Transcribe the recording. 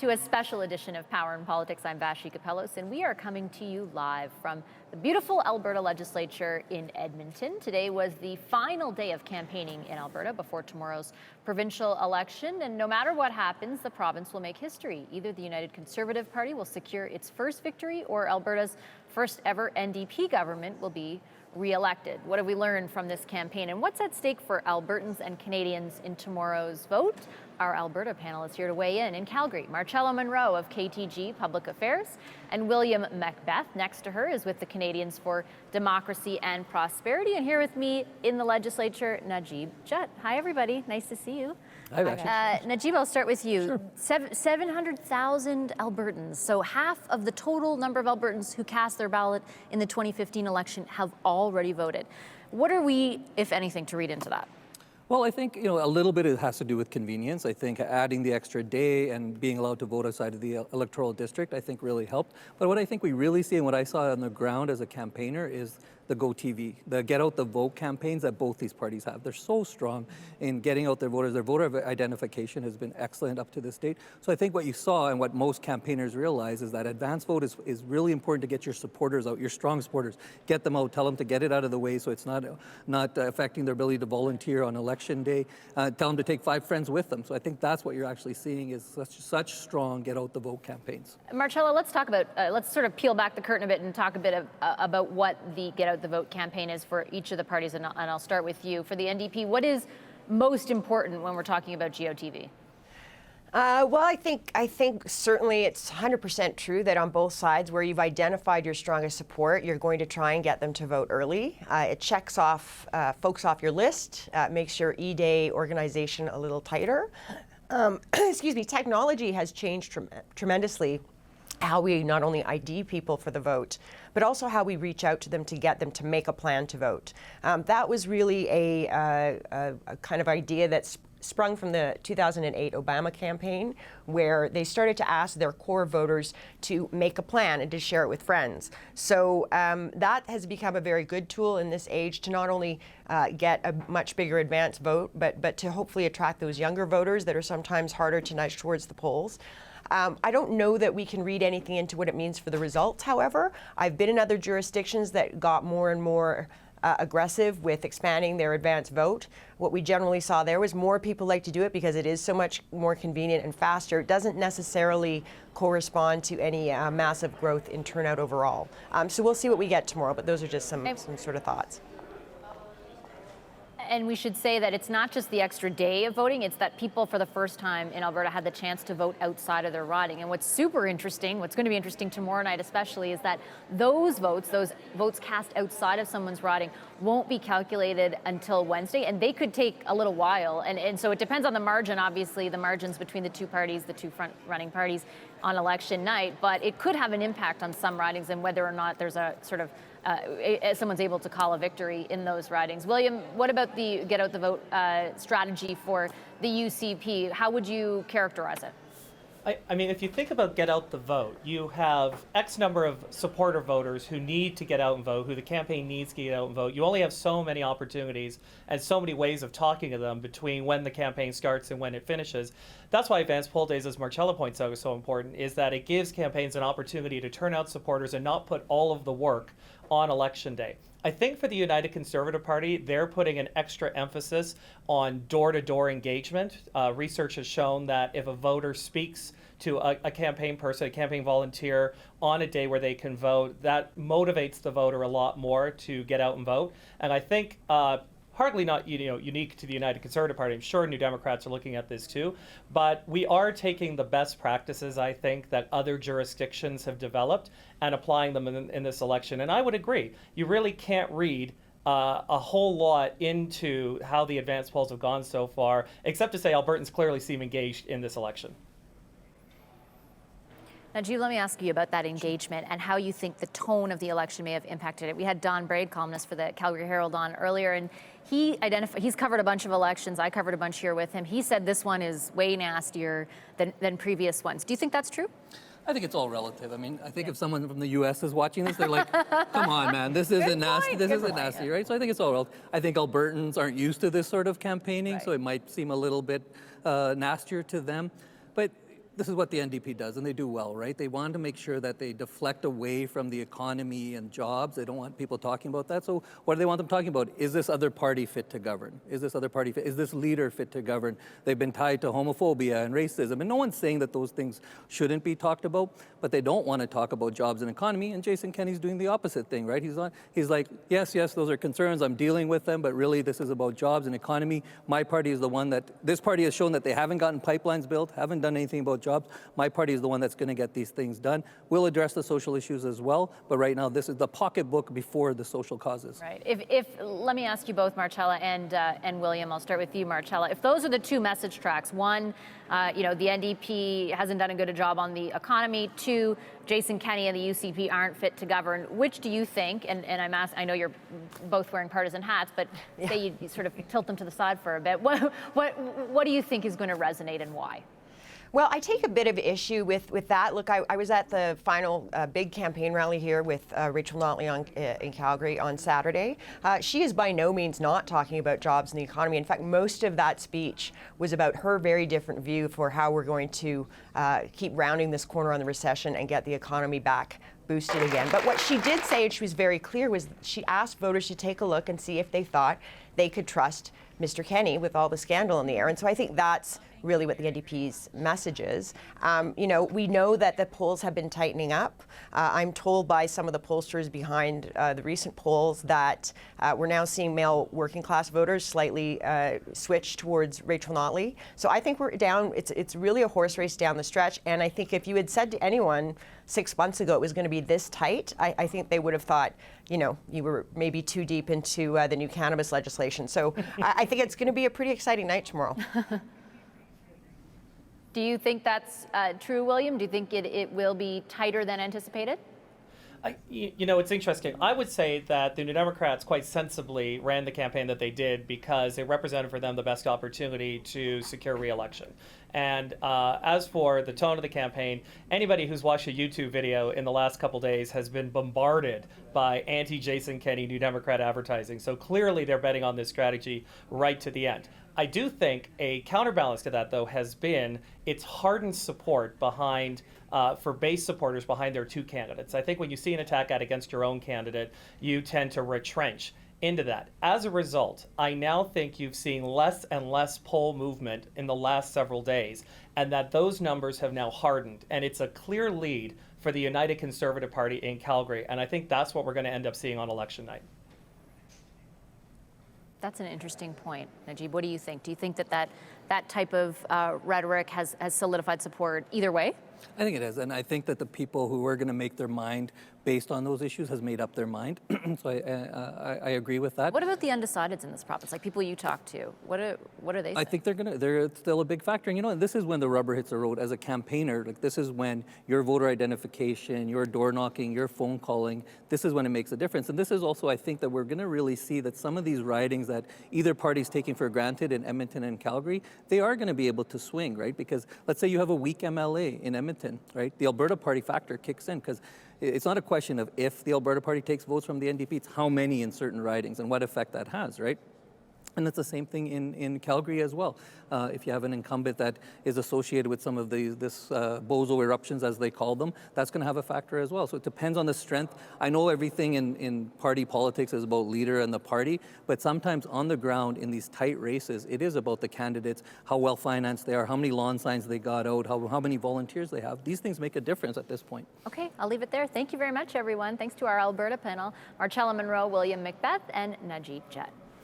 to a special edition of Power in Politics. I'm Vashi Kapelos, and we are coming to you live from the beautiful Alberta Legislature in Edmonton. Today was the final day of campaigning in Alberta before tomorrow's provincial election, and no matter what happens, the province will make history. Either the United Conservative Party will secure its first victory, or Alberta's first ever NDP government will be re-elected. What have we learned from this campaign, and what's at stake for Albertans and Canadians in tomorrow's vote? Our Alberta panel is here to weigh in Calgary, Marcella Monroe of KTG Public Affairs, and William Macbeth next to her is with the Canadians for Democracy and Prosperity. And here with me in the legislature, Najib Jutt. Hi, everybody. Nice to see you. Hi, Vashi. Najib, I'll start with you. Sure. 700,000 Albertans, so half of the total number of Albertans who cast their ballot in the 2015 election have already voted. What are we, if anything, to read into that? Well, I think, a little bit it has to do with convenience. I think adding the extra day and being allowed to vote outside of the electoral district, I think really helped. But what I think we really see and what I saw on the ground as a campaigner is the Go TV, the Get Out the Vote campaigns that both these parties have. They're so strong in getting out their voters. Their voter identification has been excellent up to this date. So I think what you saw and what most campaigners realize is that advance vote is really important to get your supporters out, your strong supporters. Get them out, tell them to get it out of the way so it's not affecting their ability to volunteer on election day. Tell them to take 5 friends with them. So I think that's what you're actually seeing is such strong Get Out the Vote campaigns. Marcella, let's talk about, let's sort of peel back the curtain a bit and talk a bit about what the Get Out the Vote campaign is for each of the parties, and I'll start with you. For the NDP, what is most important when we're talking about GOTV? Well, I think certainly it's 100% true that on both sides, where you've identified your strongest support, you're going to try and get them to vote early. It checks off folks off your list, makes your E-Day organization a little tighter. Excuse me, technology has changed tremendously how we not only ID people for the vote, but also how we reach out to them to get them to make a plan to vote. That was really a kind of idea that's sprung from the 2008 Obama campaign, where they started to ask their core voters to make a plan and to share it with friends. So that has become a very good tool in this age to not only get a much bigger advance vote, but to hopefully attract those younger voters that are sometimes harder to nudge towards the polls. I don't know that we can read anything into what it means for the results, however. I've been in other jurisdictions that got more and more aggressive with expanding their advance vote. What we generally saw there was more people like to do it because it is so much more convenient and faster. It doesn't necessarily correspond to any massive growth in turnout overall. So we'll see what we get tomorrow, but those are just some sort of thoughts. And we should say that it's not just the extra day of voting, it's that people for the first time in Alberta had the chance to vote outside of their riding. And what's super interesting, what's going to be interesting tomorrow night especially, is that those votes cast outside of someone's riding won't be calculated until Wednesday, and they could take a little while. And so it depends on the margin, obviously, the margins between the two parties, the two front-running parties on election night, but it could have an impact on some ridings and whether or not there's a sort of someone's able to call a victory in those ridings. William, what about the Get Out the Vote strategy for the UCP? How would you characterize it? I mean, if you think about Get Out the Vote, you have X number of supporter voters who need to get out and vote, who the campaign needs to get out and vote. You only have so many opportunities and so many ways of talking to them between when the campaign starts and when it finishes. That's why advance poll days, as Marcella points out, is so important, is that it gives campaigns an opportunity to turn out supporters and not put all of the work on election day. I think for the United Conservative Party, they're putting an extra emphasis on door-to-door engagement. Research has shown that if a voter speaks to a campaign person, a campaign volunteer on a day where they can vote, that motivates the voter a lot more to get out and vote. And I think hardly not unique to the United Conservative Party. I'm sure New Democrats are looking at this too. But we are taking the best practices, I think, that other jurisdictions have developed and applying them in this election. And I would agree. You really can't read a whole lot into how the advance polls have gone so far, except to say Albertans clearly seem engaged in this election. Najib, let me ask you about that engagement and how you think the tone of the election may have impacted it. We had Don Braid, columnist for the Calgary Herald, on earlier, and he's covered a bunch of elections. I covered a bunch here with him. He said this one is way nastier than previous ones. Do you think that's true? I think it's all relative. I mean, I think if someone from the U.S. is watching this, they're like, come on, man, this isn't nasty. This isn't nasty, right? So I think it's all relative. I think Albertans aren't used to this sort of campaigning, so it might seem a little bit nastier to them. But this is what the NDP does, and they do well, right? They want to make sure that they deflect away from the economy and jobs. They don't want people talking about that. So what do they want them talking about? Is this other party fit to govern? Is this other party fit? Is this leader fit to govern? They've been tied to homophobia and racism, and no one's saying that those things shouldn't be talked about, but they don't want to talk about jobs and economy, and Jason Kenney's doing the opposite thing, right? He's like, yes, those are concerns, I'm dealing with them, but really this is about jobs and economy. My party is the one this party has shown that they haven't gotten pipelines built, haven't done anything about jobs. My party is the one that's going to get these things done. We'll address the social issues as well, but right now this is the pocketbook before the social causes. Right. If let me ask you both, Marcella and William. I'll start with you, Marcella. If those are the two message tracks, one, the NDP hasn't done a good job on the economy. Two, Jason Kenney and the UCP aren't fit to govern. Which do you think? And I know you're both wearing partisan hats, but say you sort of tilt them to the side for a bit. What do you think is going to resonate and why? Well, I take a bit of issue with that. Look, I was at the final big campaign rally here with Rachel Notley in Calgary on Saturday. She is by no means not talking about jobs and the economy. In fact, most of that speech was about her very different view for how we're going to keep rounding this corner on the recession and get the economy back boosted again. But what she did say, and she was very clear, was she asked voters to take a look and see if they thought they could trust Mr. Kenney with all the scandal in the air. And so I think that's really what the NDP's message is. We know that the polls have been tightening up. I'm told by some of the pollsters behind the recent polls that we're now seeing male working class voters slightly switch towards Rachel Notley. So I think we're down, it's really a horse race down the stretch. And I think if you had said to anyone 6 months ago it was going to be this tight, I think they would have thought, you were maybe too deep into the new cannabis legislation. So I think it's going to be a pretty exciting night tomorrow. Do you think that's true, William? Do you think it will be tighter than anticipated? It's interesting. I would say that the New Democrats quite sensibly ran the campaign that they did because it represented for them the best opportunity to secure re-election. And as for the tone of the campaign, anybody who's watched a YouTube video in the last couple days has been bombarded by anti-Jason Kenney New Democrat advertising. So clearly they're betting on this strategy right to the end. I do think a counterbalance to that, though, has been its hardened support behind, for base supporters behind their two candidates. I think when you see an attack against your own candidate, you tend to retrench into that. As a result, I now think you've seen less and less poll movement in the last several days, and that those numbers have now hardened. And it's a clear lead for the United Conservative Party in Calgary, and I think that's what we're going to end up seeing on election night. That's an interesting point. Najib, what do you think? Do you think that type of rhetoric has solidified support either way? I think it is, and I think that the people who are going to make their mind based on those issues has made up their mind. So I agree with that. What about the undecideds in this province, like people you talk to? What are they saying? I think they're still a big factor. And this is when the rubber hits the road. As a campaigner, this is when your voter identification, your door knocking, your phone calling, this is when it makes a difference. And this is also, I think, that we're going to really see that some of these ridings that either party's taking for granted in Edmonton and Calgary, they are going to be able to swing, right? Because let's say you have a weak MLA in Edmonton, right? The Alberta Party factor kicks in because it's not a question of if the Alberta Party takes votes from the NDP, it's how many in certain ridings and what effect that has, right? And it's the same thing in Calgary as well. If you have an incumbent that is associated with some of this bozo eruptions, as they call them, that's going to have a factor as well. So it depends on the strength. I know everything in party politics is about leader and the party, but sometimes on the ground in these tight races, it is about the candidates, how well financed they are, how many lawn signs they got out, how many volunteers they have. These things make a difference at this point. Okay, I'll leave it there. Thank you very much, everyone. Thanks to our Alberta panel, Marcella Monroe, William Macbeth, and Najib Jett.